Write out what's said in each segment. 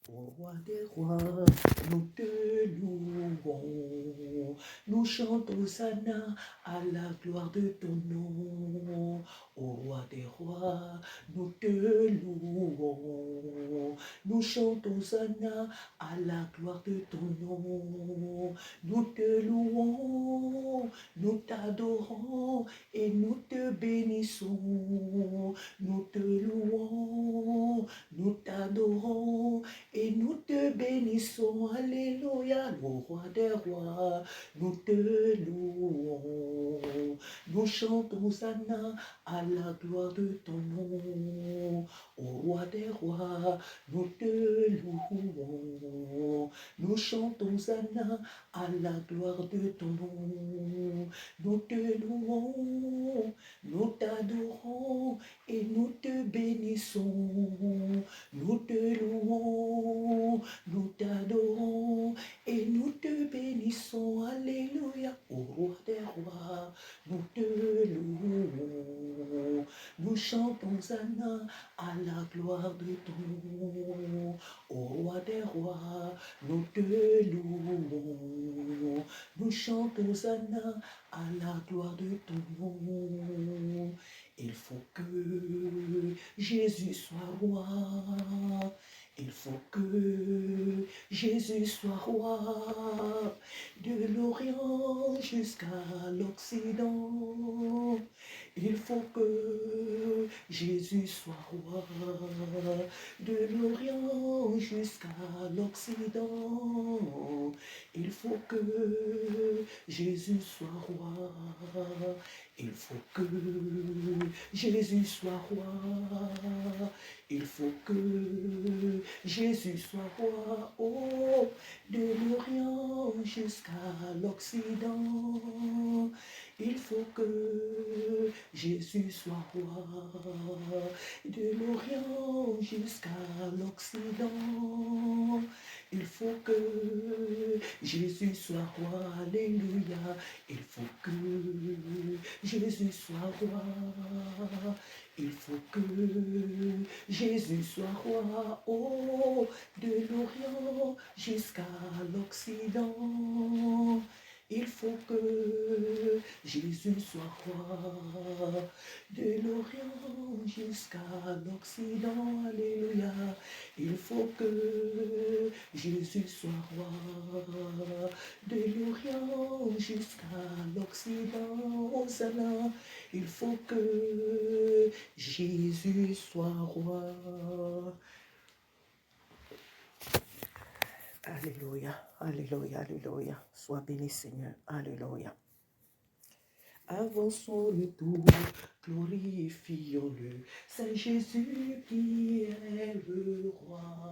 Ô roi des rois, nous te louons, nous chantons Hosanna à la gloire de ton nom. Ô roi des rois, nous te louons, nous chantons Hosanna à la gloire de ton nom. Nous te louons, nous t'adorons et nous te bénissons. Nous te louons, nous t'adorons et nous te bénissons, alléluia, le roi des rois, nous te louons, nous chantons Hosanna à la gloire de ton nom, au roi des rois, nous te louons, nous chantons Hosanna à la gloire de ton nom, nous te louons, nous t'adorons et nous te bénissons. Nous te louons, nous t'adorons et nous te bénissons. Alléluia, au roi des rois, nous te louons. Nous chantons Hosanna à la gloire de ton nom. Au roi des rois, nous te louons. Nous chantons Hosanna à la gloire de ton nom. Il faut que Jésus soit roi. Il faut que Jésus soit roi. De l'Orient jusqu'à l'Occident. Il faut que Jésus soit roi. De l'Orient jusqu'à l'Occident. Il faut que Jésus soit roi. Il faut que Jésus soit roi. Il faut que Jésus soit roi. Oh, de l'Orient jusqu'à l'Occident. Il faut que Jésus soit roi. De l'Orient jusqu'à l'Occident. Il faut que Jésus soit roi. Alléluia. Il faut que Jésus soit roi. Il faut que Jésus soit roi. Oh, de l'Orient jusqu'à l'Occident. Il faut que Jésus soit roi. De l'Orient jusqu'à l'Occident. Alléluia. Il faut que Jésus soit roi. De l'Orient jusqu'à l'Occident. Hosanna. Il faut que Jésus soit roi. Alléluia, alléluia, alléluia. Sois béni, Seigneur. Alléluia. Avant son retour, glorifions-le. C'est Jésus qui est le roi.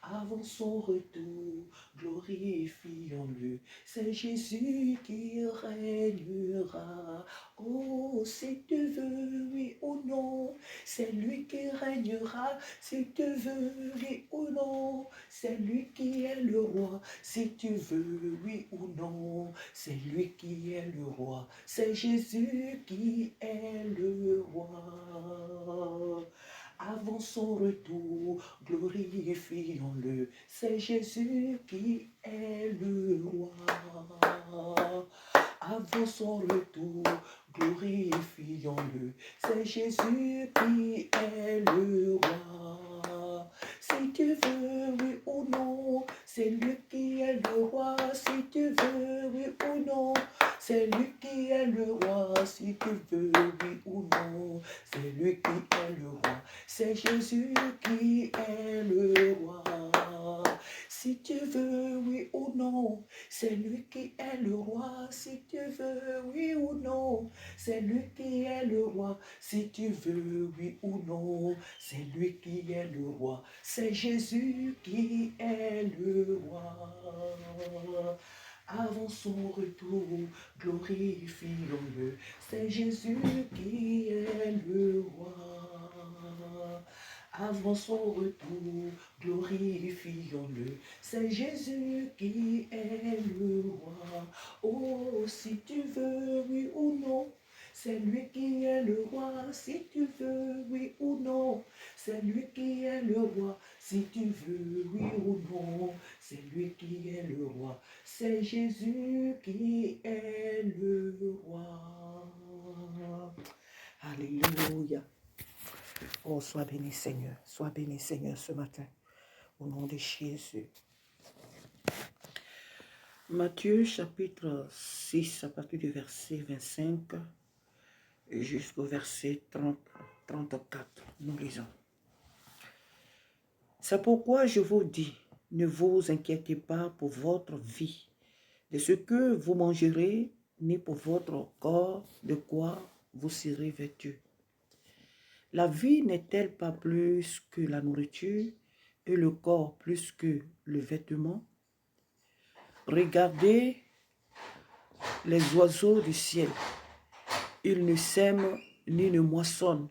Avant son retour, glorifions-le. C'est Jésus qui règnera. Oh, si tu veux, oui ou non, c'est lui qui règnera. Si tu veux, oui ou non, c'est lui qui est le roi. Si tu veux, oui ou non, c'est lui qui est le roi. C'est Jésus qui est le roi. Avant son retour, glorifions-le. C'est Jésus qui est le roi. Avant son retour, glorifions-le. C'est Jésus qui est le roi. Si tu veux, oui ou non, c'est lui qui est le roi. Si tu veux, oui ou non, c'est lui qui est le roi. Si tu veux, oui ou non, c'est lui qui est le roi. C'est Jésus qui est le roi. Si tu veux, oui ou non, c'est lui qui est le roi. Si tu veux, oui ou non, c'est lui qui est le roi. Si tu veux, oui ou non, c'est lui qui est le roi. C'est Jésus qui est le roi. Avant son retour, glorifions-le. C'est Jésus qui est le roi. Avant son retour, glorifions-le. C'est Jésus qui est le roi. Oh, si tu veux, oui ou non, C'est lui qui est le roi, si tu veux, oui ou non. C'est lui qui est le roi, si tu veux, oui ou non. C'est lui qui est le roi. C'est Jésus qui est le roi. Alléluia. Oh, sois béni Seigneur. Sois béni Seigneur ce matin. Au nom de Jésus. Matthieu chapitre 6 à partir du verset 25 jusqu'au verset 34. Nous lisons. C'est pourquoi je vous dis, ne vous inquiétez pas pour votre vie, de ce que vous mangerez, ni pour votre corps, de quoi vous serez vêtus. La vie n'est-elle pas plus que la nourriture, et le corps plus que le vêtement? Regardez les oiseaux du ciel. Ils ne sèment ni ne moissonnent,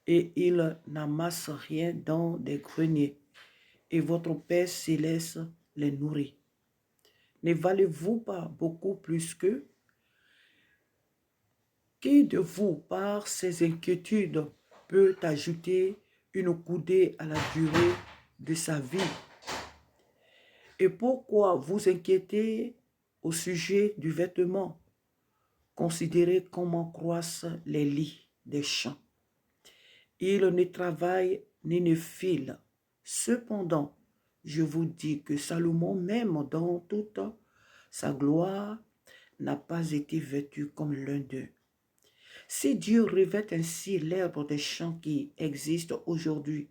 et ils n'amassent rien dans des greniers, et votre Père céleste les nourrit. Ne valez-vous pas beaucoup plus qu'eux? Qui de vous, par ses inquiétudes, peut ajouter une coudée à la durée de sa vie? Et pourquoi vous inquiétez au sujet du vêtement? Considérez comment croissent les lits des champs. Ils ne travaillent ni ne filent. Cependant, je vous dis que Salomon, même dans toute sa gloire, n'a pas été vêtu comme l'un d'eux. Si Dieu revêt ainsi l'herbe des champs qui existe aujourd'hui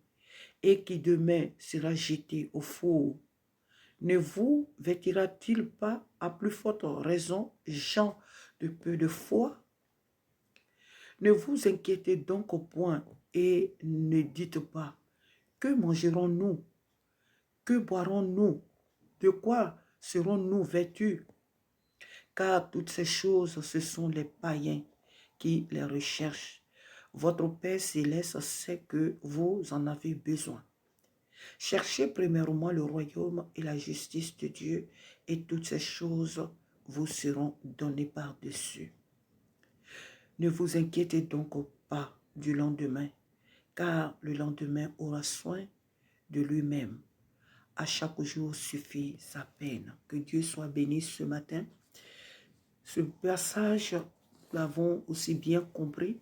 et qui demain sera jeté au four, ne vous vêtira-t-il pas à plus forte raison, gens de peu de foi? Ne vous inquiétez donc au point et ne dites pas, que mangerons-nous? Que boirons-nous? De quoi serons-nous vêtus? Car toutes ces choses, ce sont les païens qui les recherchent. Votre Père céleste sait que vous en avez besoin. Cherchez premièrement le royaume et la justice de Dieu, et toutes ces choses vous seront données par-dessus. Ne vous inquiétez donc pas du lendemain, car le lendemain aura soin de lui-même. À chaque jour suffit sa peine. Que Dieu soit béni ce matin. Ce passage, nous l'avons aussi bien compris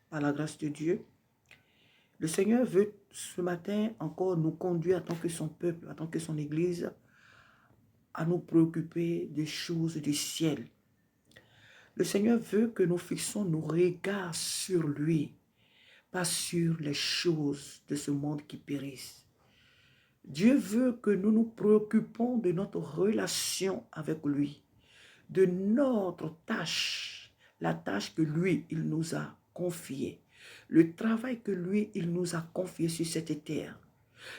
par la grâce de Dieu. Le Seigneur veut ce matin encore nous conduire en tant que son peuple, en tant que son Église, à nous préoccuper des choses du ciel. Le Seigneur veut que nous fixons nos regards sur lui, pas sur les choses de ce monde qui périssent. Dieu veut que nous nous préoccupons de notre relation avec lui, de notre tâche, la tâche que lui, il nous a confiée, le travail que lui, il nous a confié sur cette terre.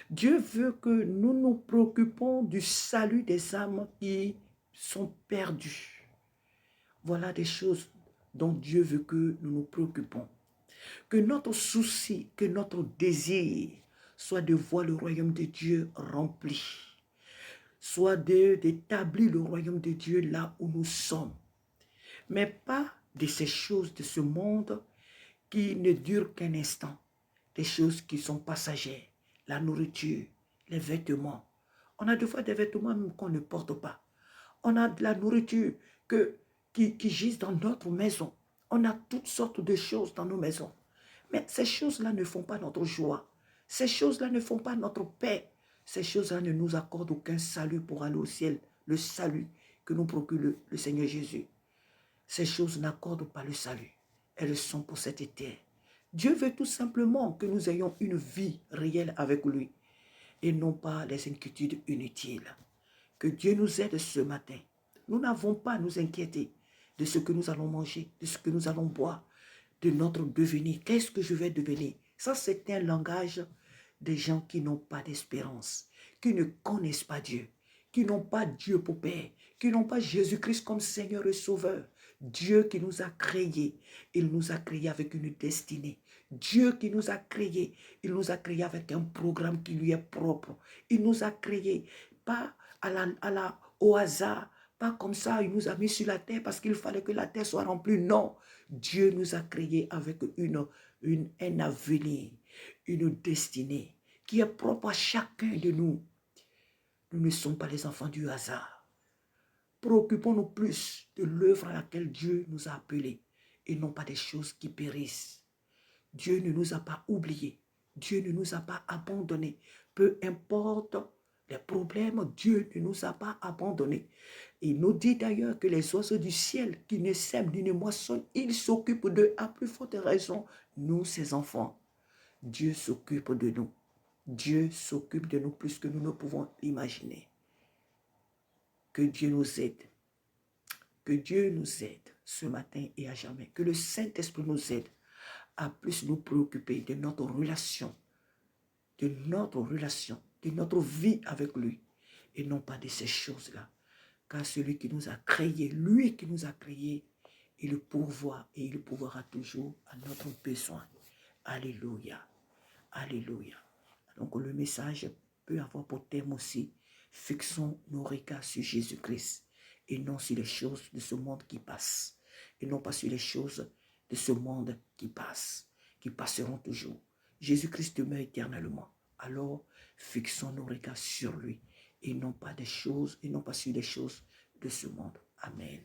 Dieu veut que nous nous préoccupons du salut des âmes qui sont perdues. Voilà des choses dont Dieu veut que nous nous préoccupons. Que notre souci, que notre désir soit de voir le royaume de Dieu rempli. Soit d'établir le royaume de Dieu là où nous sommes. Mais pas de ces choses de ce monde qui ne durent qu'un instant. Des choses qui sont passagères. La nourriture, les vêtements. On a des fois des vêtements même qu'on ne porte pas. On a de la nourriture qui gisent dans notre maison. On a toutes sortes de choses dans nos maisons. Mais ces choses-là ne font pas notre joie. Ces choses-là ne font pas notre paix. Ces choses-là ne nous accordent aucun salut pour aller au ciel. Le salut que nous procure le Seigneur Jésus. Ces choses n'accordent pas le salut. Elles sont pour cette terre. Dieu veut tout simplement que nous ayons une vie réelle avec lui et non pas les inquiétudes inutiles. Que Dieu nous aide ce matin. Nous n'avons pas à nous inquiéter de ce que nous allons manger, de ce que nous allons boire, de notre devenir. Qu'est-ce que je vais devenir? Ça, c'est un langage des gens qui n'ont pas d'espérance, qui ne connaissent pas Dieu, qui n'ont pas Dieu pour Père, qui n'ont pas Jésus-Christ comme Seigneur et Sauveur. Dieu qui nous a créés, il nous a créés avec une destinée. Dieu qui nous a créés, il nous a créés avec un programme qui lui est propre. Il nous a créés pas au hasard, Pas comme ça, il nous a mis sur la terre parce qu'il fallait que la terre soit remplie. Non, Dieu nous a créés avec un avenir, une destinée qui est propre à chacun de nous. Nous ne sommes pas les enfants du hasard. Préoccupons-nous plus de l'œuvre à laquelle Dieu nous a appelés et non pas des choses qui périssent. Dieu ne nous a pas oubliés. Dieu ne nous a pas abandonnés. Peu importe les problèmes, Dieu ne nous a pas abandonnés. Il nous dit d'ailleurs que les oiseaux du ciel qui ne sèment ni ne moissonnent, ils s'occupent d'eux à plus forte raison. Nous, ses enfants, Dieu s'occupe de nous. Dieu s'occupe de nous plus que nous ne pouvons l'imaginer. Que Dieu nous aide. Que Dieu nous aide ce matin et à jamais. Que le Saint-Esprit nous aide à plus nous préoccuper de notre relation, de notre vie avec lui et non pas de ces choses-là. Car celui qui nous a créés, lui qui nous a créés, il pourvoit et il pourvoira toujours à notre besoin. Alléluia. Alléluia. Donc le message peut avoir pour thème aussi, fixons nos regards sur Jésus-Christ et non sur les choses de ce monde qui passe. Et non pas sur les choses de ce monde qui passe, qui passeront toujours. Jésus-Christ demeure éternellement. Alors, fixons nos regards sur lui et non pas des choses, et non pas sur les choses de ce monde. Amen.